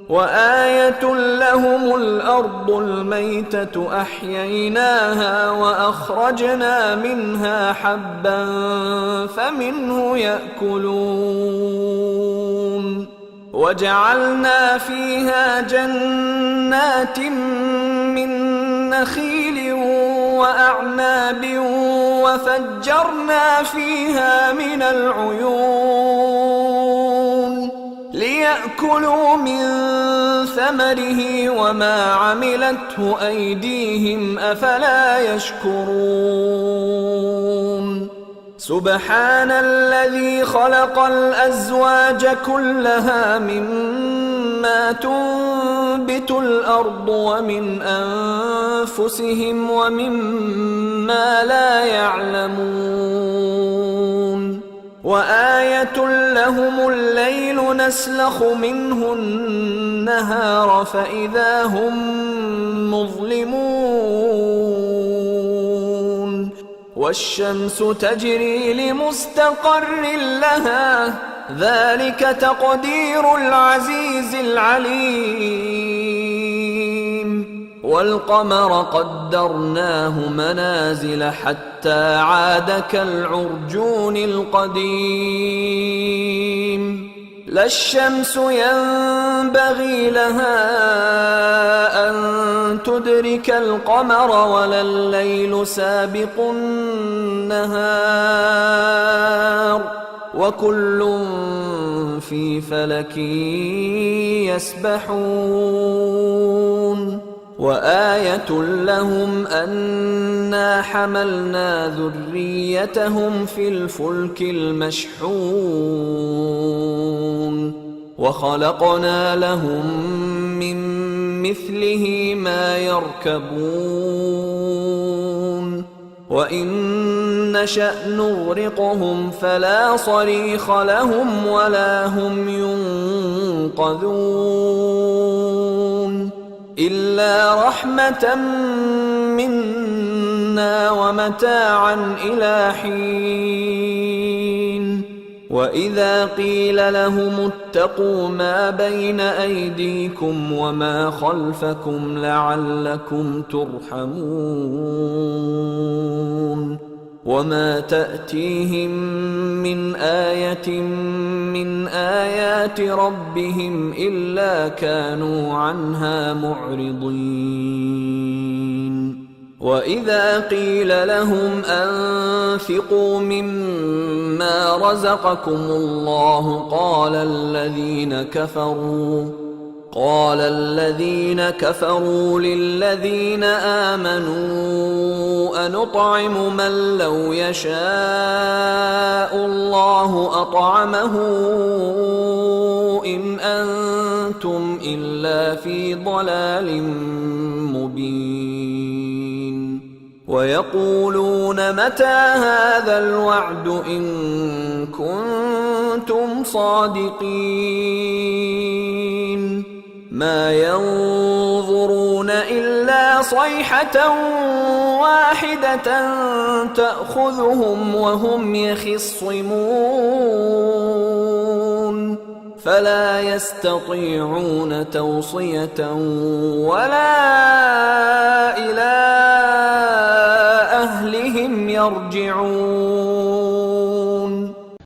وآية لهم الأرض الميتة أحييناها وأخرجنا منها حبا فمنه يأكلون وجعلنا فيها جنات من نخيل وأعناب وفجرنا فيها من العيون ليأكلوا من ثمره وما عملته أيديهم أفلا يشكرون سبحان الذي خلق الأزواج كلها مما تنبت الأرض ومن أنفسهم ومما لا يعلمون وآية لهم الليل نسلخ منه النهار فإذا هم مظلمون والشمس تجري لمستقر لها ذلك تقدير العزيز العليم والقمر قدرناه منازل حتى عاد كالعرجون القديم لا الشمس ينبغي لها أن تدرك القمر ولا الليل سابق النهار وكل في فلك يسبحون وآية لهم أنا حملنا ذريتهم في الفلك المشحون وخلقنا لهم من مثله ما يركبون وإن نشأ نغرقهم فلا صريخ لهم ولا هم ينقذون إلا رحمة منا ومتاعا إلى حين وإذا قيل لهم اتقوا ما بين أيديكم وما خلفكم لعلكم ترحمون وما تأتيهم من آية من آيات ربهم إلا كانوا عنها معرضين وإذا قيل لهم أنفقوا مما رزقكم الله قال الذين كفروا للذين آمنوا أنطعم من لو يشاء الله أطعمه إن أنتم إلا في ضلال مبين ويقولون متى هذا الوعد إن كنتم صادقين ما ينظرون إلا صيحة واحدة تأخذهم وهم يخصمون فلا يستطيعون توصية ولا إلى أهلهم يرجعون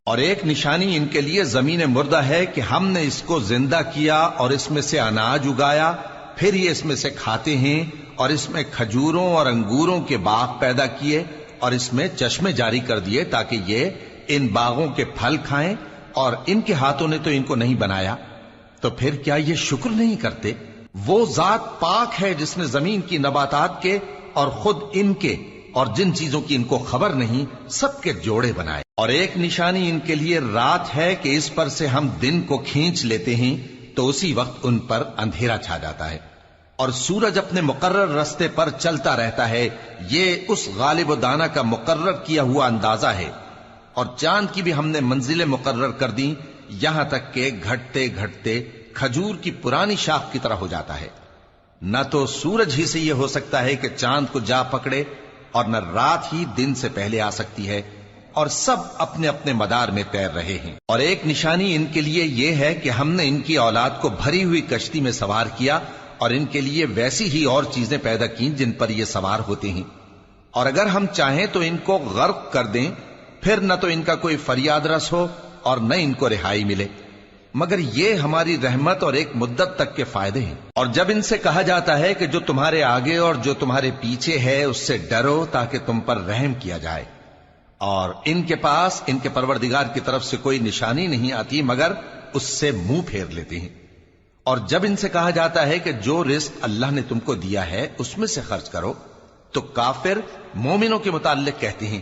اور ایک نشانی ان کے لیے زمین مردہ ہے کہ ہم نے اس کو زندہ کیا اور اس میں سے اناج اگایا پھر یہ اس میں سے کھاتے ہیں اور اس میں کھجوروں اور انگوروں کے باغ پیدا کیے اور اس میں چشمے جاری کر دیے تاکہ یہ ان باغوں کے پھل کھائیں اور ان کے ہاتھوں نے تو ان کو نہیں بنایا تو پھر کیا یہ شکر نہیں کرتے وہ ذات پاک ہے جس نے زمین کی نباتات کے اور خود ان کے اور جن چیزوں کی ان کو خبر نہیں سب کے جوڑے بنائے اور ایک نشانی ان کے لیے رات ہے کہ اس پر سے ہم دن کو کھینچ لیتے ہیں تو اسی وقت ان پر اندھیرا چھا جاتا ہے اور سورج اپنے مقرر راستے پر چلتا رہتا ہے یہ اس غالب و دانا کا مقرر کیا ہوا اندازہ ہے اور چاند کی بھی ہم نے منزلیں مقرر کر دیں یہاں تک کہ گھٹتے گھٹتے کھجور کی پرانی شاخ کی طرح ہو جاتا ہے نہ تو سورج ہی سے یہ ہو سکتا ہے کہ چاند کو جا پکڑے اور نہ رات ہی دن سے پہلے آ سکتی ہے اور سب اپنے اپنے مدار میں تیر رہے ہیں. اور ایک نشانی ان کے لیے یہ ہے کہ ہم نے ان کی اولاد کو بھری ہوئی کشتی میں سوار کیا اور ان کے لیے ویسی ہی اور چیزیں پیدا کی جن پر یہ سوار ہوتے ہیں. اور اگر ہم چاہیں تو ان کو غرق کر دیں، پھر نہ تو ان کا کوئی فریاد رس ہو اور نہ ان کو رہائی ملے، مگر یہ ہماری رحمت اور ایک مدت تک کے فائدے ہیں. اور جب ان سے کہا جاتا ہے کہ جو تمہارے آگے اور جو تمہارے پیچھے ہے اس سے ڈرو تاکہ تم پر رحم کیا جائے، اور ان کے پاس ان کے پروردگار کی طرف سے کوئی نشانی نہیں آتی مگر اس سے منہ پھیر لیتے ہیں. اور جب ان سے کہا جاتا ہے کہ جو رزق اللہ نے تم کو دیا ہے اس میں سے خرچ کرو، تو کافر مومنوں کے متعلق کہتے ہیں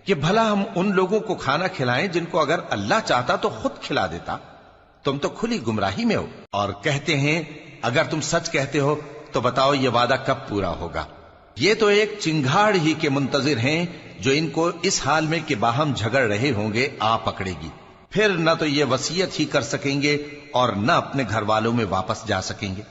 کہ بھلا ہم ان لوگوں کو کھانا کھلائیں جن کو اگر اللہ چاہتا تو خود کھلا دیتا، تم تو کھلی گمراہی میں ہو. اور کہتے ہیں اگر تم سچ کہتے ہو تو بتاؤ یہ وعدہ کب پورا ہوگا. یہ تو ایک چنگھاڑ ہی کے منتظر ہیں جو ان کو اس حال میں کہ باہم جھگڑ رہے ہوں گے آ پکڑے گی. پھر نہ تو یہ وصیت ہی کر سکیں گے اور نہ اپنے گھر والوں میں واپس جا سکیں گے.